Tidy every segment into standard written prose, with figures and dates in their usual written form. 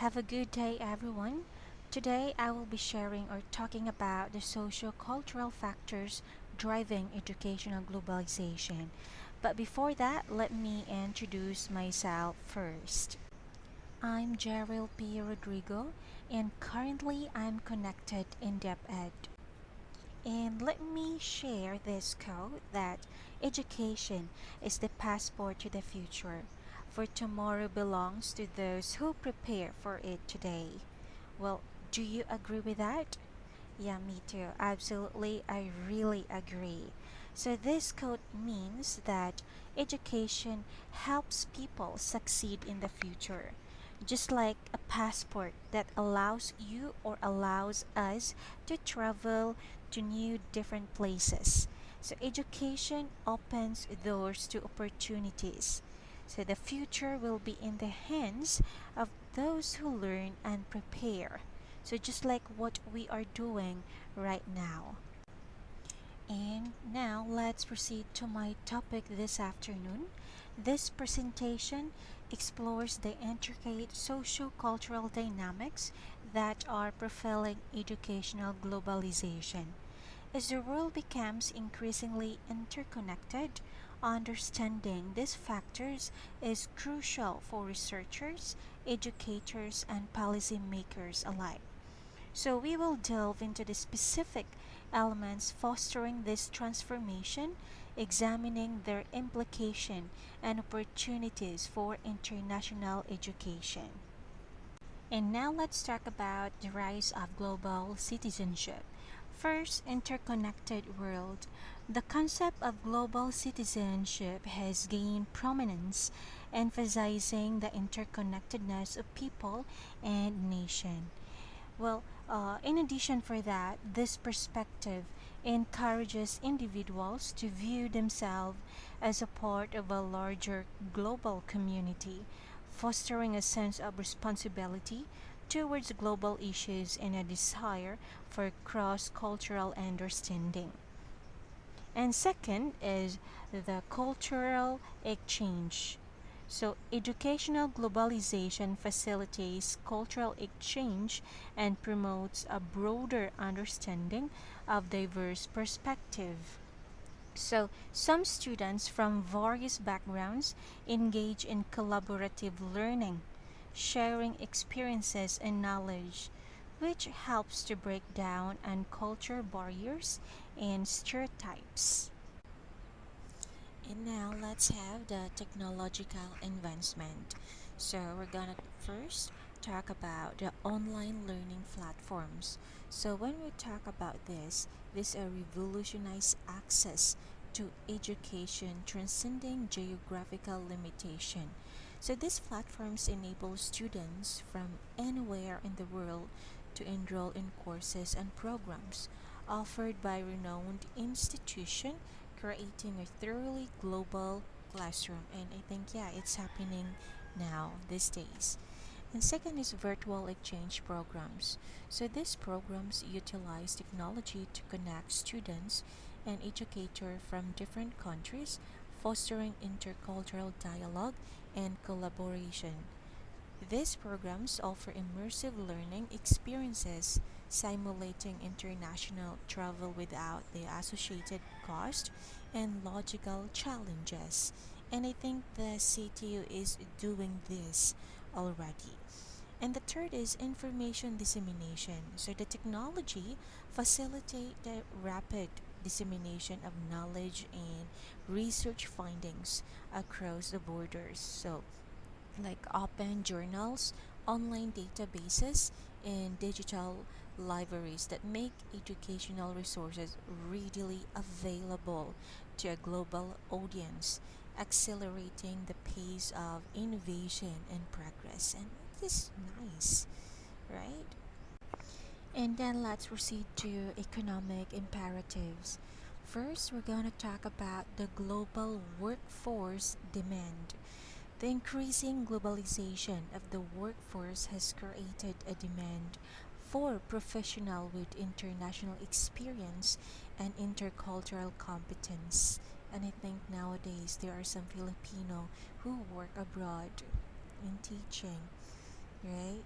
Have a good day, everyone. Today, I will be sharing or talking about the socio-cultural factors driving educational globalization. But before that, let me introduce myself first. I'm Jeril P. Rodrigo, and currently I'm connected in DepEd. And let me share this quote that education is the passport to the future, for tomorrow belongs to those who prepare for it today. Well, do you agree with that? Yeah, me too. Absolutely, I really agree. So, this quote means that education helps people succeed in the future, just like a passport that allows you or allows us to travel to new different places. So, education opens doors to opportunities. So, the future will be in the hands of those who learn and prepare. So, just like what we are doing right now. And now let's proceed to my topic this afternoon. This presentation explores the intricate socio-cultural dynamics that are propelling educational globalization. As the world becomes increasingly interconnected, understanding these factors is crucial for researchers, educators, and policymakers alike. So, we will delve into the specific elements fostering this transformation, examining their implication and opportunities for international education. And now let's talk about the rise of global citizenship. First, interconnected world. The concept of global citizenship has gained prominence, emphasizing the interconnectedness of people and nation. In addition for that, this perspective encourages individuals to view themselves as a part of a larger global community, fostering a sense of responsibility towards global issues and a desire for cross-cultural understanding. And second is the cultural exchange. So, educational globalization facilitates cultural exchange and promotes a broader understanding of diverse perspectives. So, some students from various backgrounds engage in collaborative learning, sharing experiences and knowledge, which helps to break down culture barriers and stereotypes. And now let's have the technological advancement. So we're gonna first talk about the online learning platforms. So when we talk about this revolutionized access to education transcending geographical limitation. So these platforms enable students from anywhere in the world to enroll in courses and programs offered by renowned institutions, creating a thoroughly global classroom. And I think, yeah, it's happening now these days. And second is virtual exchange programs. So these programs utilize technology to connect students and educators from different countries, fostering intercultural dialogue and collaboration. These programs offer immersive learning experiences, simulating international travel without the associated cost and logical challenges. And I think the CTU is doing this already. And the third is information dissemination. So the technology facilitate the rapid dissemination of knowledge and research findings across the borders. So like open journals, online databases, and digital libraries that make educational resources readily available to a global audience, accelerating the pace of innovation and progress. And it is nice, right? And then let's proceed to economic imperatives. First, we're going to talk about the global workforce demand. The increasing globalization of the workforce has created a demand for professionals with international experience and intercultural competence. And I think nowadays there are some Filipino who work abroad in teaching, right?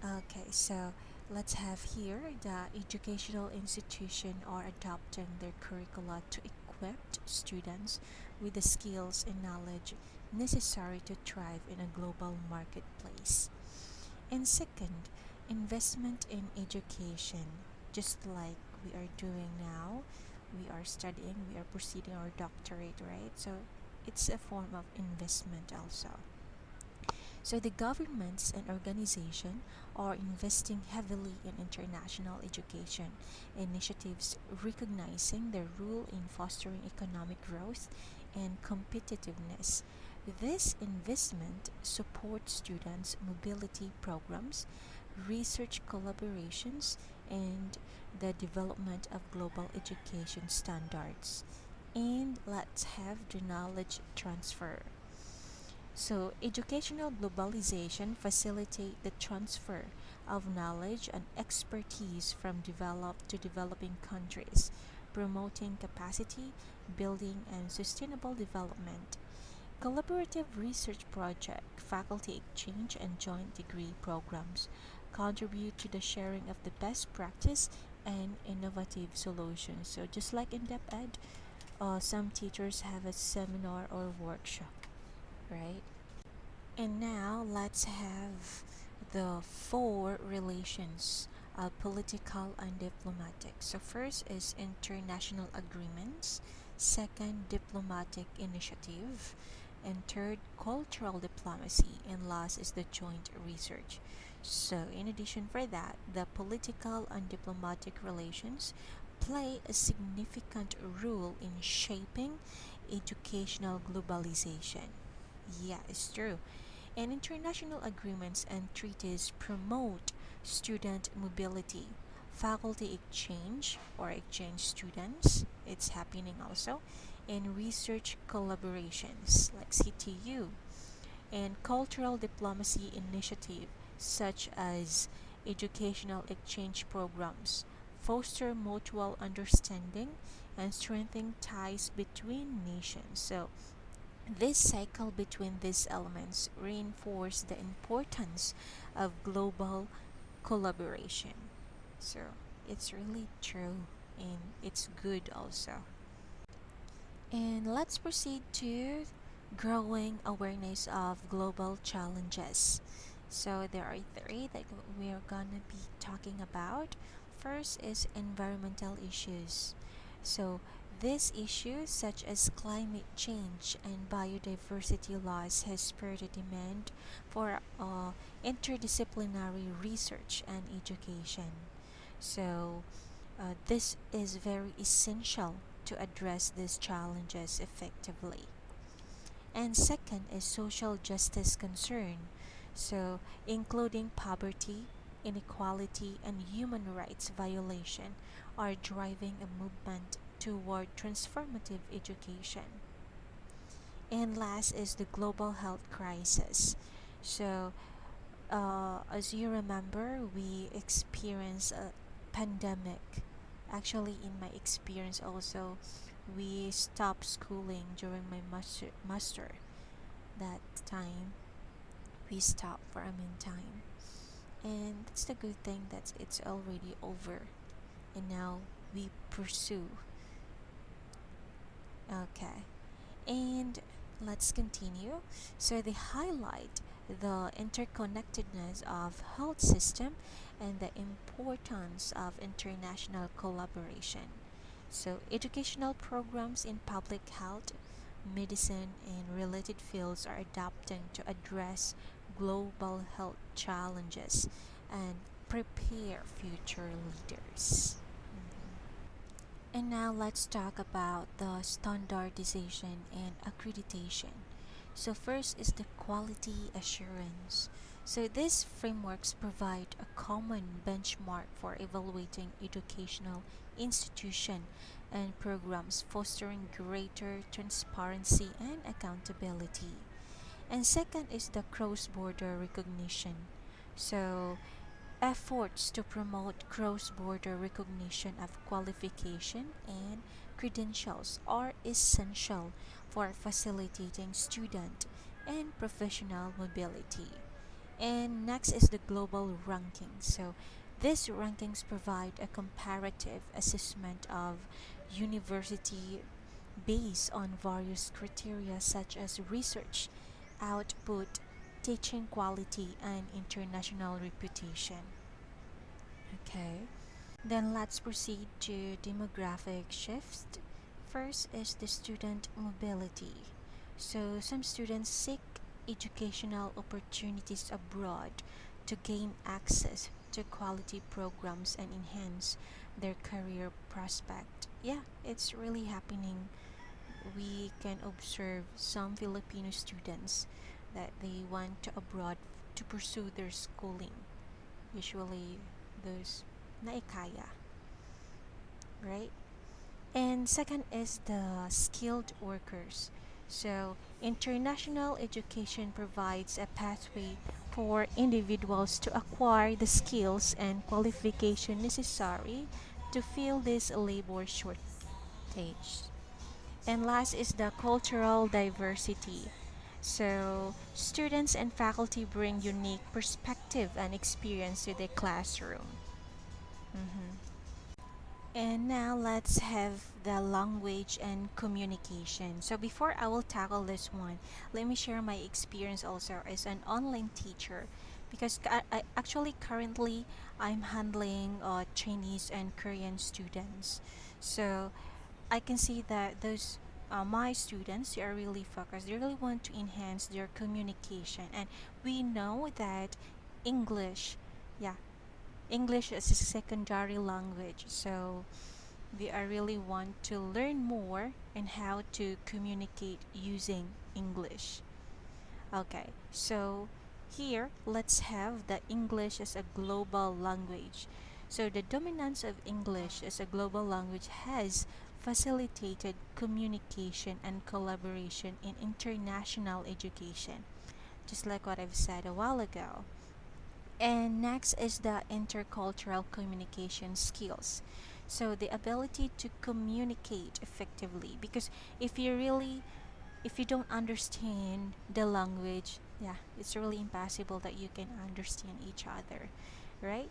Okay, so let's have here the educational institution are adopting their curricula to equip students with the skills and knowledge necessary to thrive in a global marketplace. And second, investment in education, just like we are doing now. We are studying, we are proceeding our doctorate, right? So it's a form of investment also. So the governments and organizations are investing heavily in international education initiatives, recognizing their role in fostering economic growth and competitiveness. This investment supports students' mobility programs, research collaborations, and the development of global education standards. And let's have the knowledge transfer. So, educational globalization facilitate the transfer of knowledge and expertise from developed to developing countries, promoting capacity building and sustainable development. Collaborative research project, faculty exchange, and joint degree programs contribute to the sharing of the best practice and innovative solutions. So, just like in depth ed, some teachers have a seminar or workshop, right? And now let's have the four relations, political and diplomatic. So first is international agreements, second diplomatic initiative, and third cultural diplomacy, and last is the joint research. So in addition for that, the political and diplomatic relations play a significant role in shaping educational globalization. Yeah, it's true. And international agreements and treaties promote student mobility, faculty exchange or exchange students, it's happening also, and research collaborations like CTU, and cultural diplomacy initiative such as educational exchange programs foster mutual understanding and strengthen ties between nations. So this cycle between these elements reinforce the importance of global collaboration. So it's really true and it's good also. And let's proceed to growing awareness of global challenges. So there are three that we are gonna be talking about. First is environmental issues. So these issues such as climate change and biodiversity loss has spurred a demand for interdisciplinary research and education. So this is very essential to address these challenges effectively. And second is social justice concern. So, including poverty, inequality, and human rights violation are driving a movement toward transformative education. And last is the global health crisis. So, as you remember, we experienced a pandemic. Actually, in my experience, also, we stopped schooling during my master. That time, we stopped for a meantime, and that's the good thing that it's already over, and now we pursue. Okay, and let's continue. So they highlight the interconnectedness of health system and the importance of international collaboration. So educational programs in public health, medicine, and related fields are adapting to address global health challenges and prepare future leaders. And now let's talk about the standardization and accreditation. So first is the quality assurance. So these frameworks provide a common benchmark for evaluating educational institution and programs, fostering greater transparency and accountability. And second is the cross-border recognition. So efforts to promote cross-border recognition of qualification and credentials are essential for facilitating student and professional mobility. And next is the global rankings. So these rankings provide a comparative assessment of university based on various criteria such as research, output, teaching quality, and international reputation. Okay. Then let's proceed to demographic shifts. First is the student mobility. So some students seek educational opportunities abroad to gain access to quality programs and enhance their career prospect. Yeah, it's really happening. We can observe some Filipino students that they went to abroad to pursue their schooling. Usually those naikaya, right? And second is the skilled workers. So, international education provides a pathway for individuals to acquire the skills and qualification necessary to fill this labor shortage. And last is the cultural diversity. So, students and faculty bring unique perspective and experience to the classroom. Mhm. And now let's have the language and communication. So before I will tackle this one, let me share my experience also as an online teacher because I actually currently I'm handling Chinese and Korean students. So I can see that those my students they are really focused. They really want to enhance their communication, and we know that English, yeah, English is a secondary language. So we are really want to learn more and how to communicate using English. Okay, so here let's have the English as a global language. So the dominance of English as a global language has facilitated communication and collaboration in international education, just like what I've said a while ago. And next is the intercultural communication skills. So the ability to communicate effectively because if you really if you don't understand the language, yeah, it's really impossible that you can understand each other, right?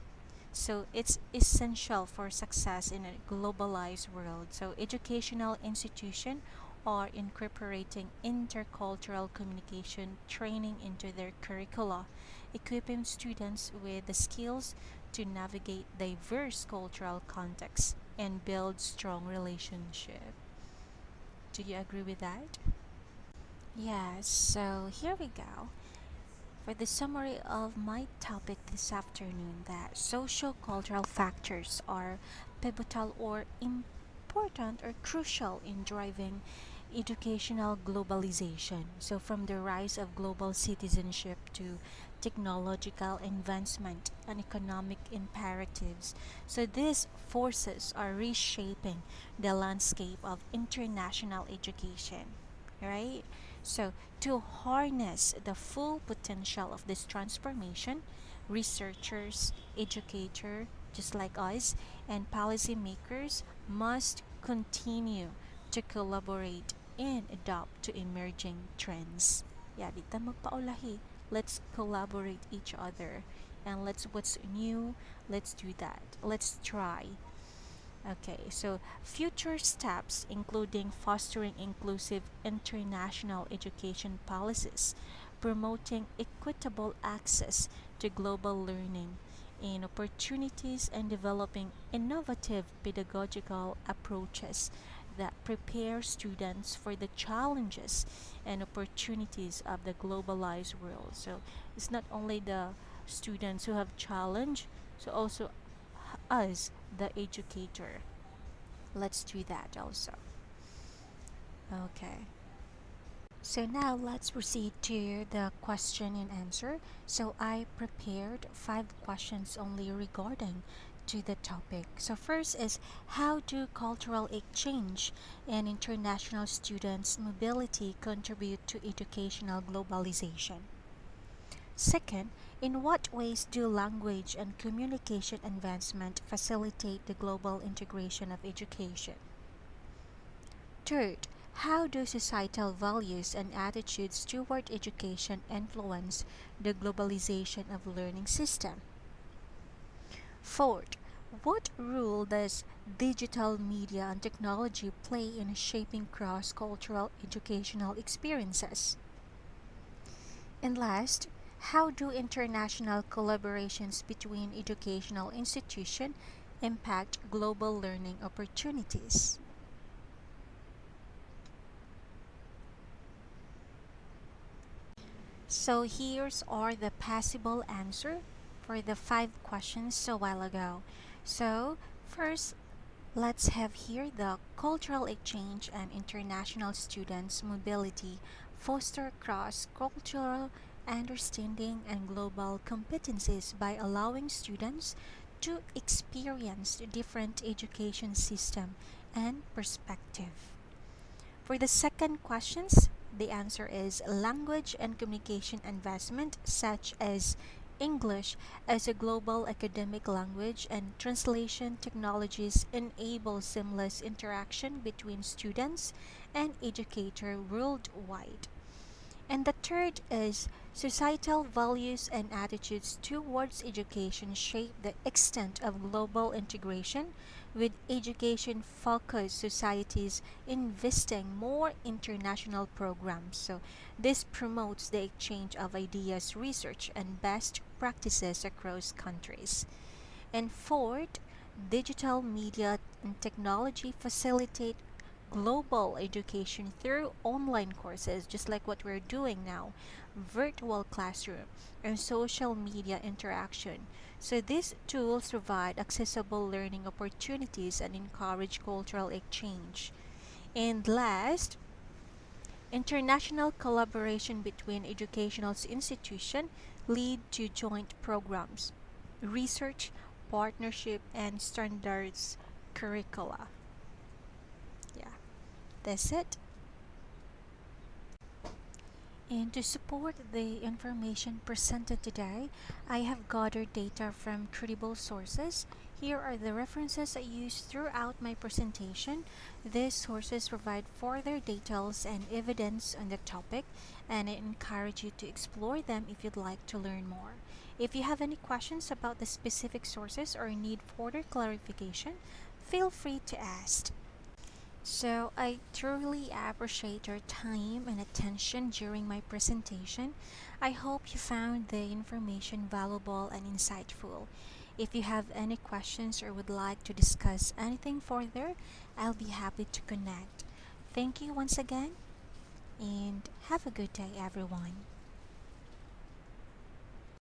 So it's essential for success in a globalized world. So educational institution are incorporating intercultural communication training into their curricula, equipping students with the skills to navigate diverse cultural contexts and build strong relationships. Do you agree with that? Yes, so here we go. For the summary of my topic this afternoon, that socio-cultural factors are pivotal or important or crucial in driving educational globalization. So from the rise of global citizenship to technological advancement and economic imperatives. So these forces are reshaping the landscape of international education, right? So to harness the full potential of this transformation, researchers, educators, just like us, and policymakers must continue to collaborate and adapt to emerging trends. Yeah, di ta magpaulahi. Let's collaborate each other. And let's what's new, let's do that. Let's try. Okay, so future steps including fostering inclusive international education policies, promoting equitable access to global learning and opportunities, and developing innovative pedagogical approaches that prepare students for the challenges and opportunities of the globalized world. So it's not only the students who have challenge, so also us, the educator. Let's do that also. Okay. So now let's proceed to the question and answer. So I prepared 5 questions only regarding to the topic. So first is how do cultural exchange and international students mobility contribute to educational globalization? Second, in what ways do language and communication advancement facilitate the global integration of education? Third, How do societal values and attitudes toward education influence the globalization of learning system? Fourth, what role does digital media and technology play in shaping cross-cultural educational experiences? And last, how do international collaborations between educational institutions impact global learning opportunities? So here's are the possible answer for the five questions a while ago. So first, let's have here the cultural exchange and international students' mobility foster cross-cultural understanding and global competencies by allowing students to experience different education system and perspective. For the second questions, the answer is language and communication investment such as English as a global academic language and translation technologies enable seamless interaction between students and educators worldwide. And the third is societal values and attitudes towards education shape the extent of global integration, with education focused societies investing more international programs. So, this promotes the exchange of ideas, research, and best practices across countries. And fourth, digital media and technology facilitate global education through online courses, just like what we're doing now, virtual classroom, and social media interaction. So these tools provide accessible learning opportunities and encourage cultural exchange. And last, international collaboration between educational institutions lead to joint programs, research, partnership, and standards curricula. Yeah, that's it. And to support the information presented today, I have gathered data from credible sources. Here are the references I used throughout my presentation. These sources provide further details and evidence on the topic, and I encourage you to explore them if you'd like to learn more. If you have any questions about the specific sources or need further clarification, feel free to ask. So, I truly appreciate your time and attention during my presentation. I hope you found the information valuable and insightful. If you have any questions or would like to discuss anything further, I'll be happy to connect. Thank you once again, and have a good day, everyone.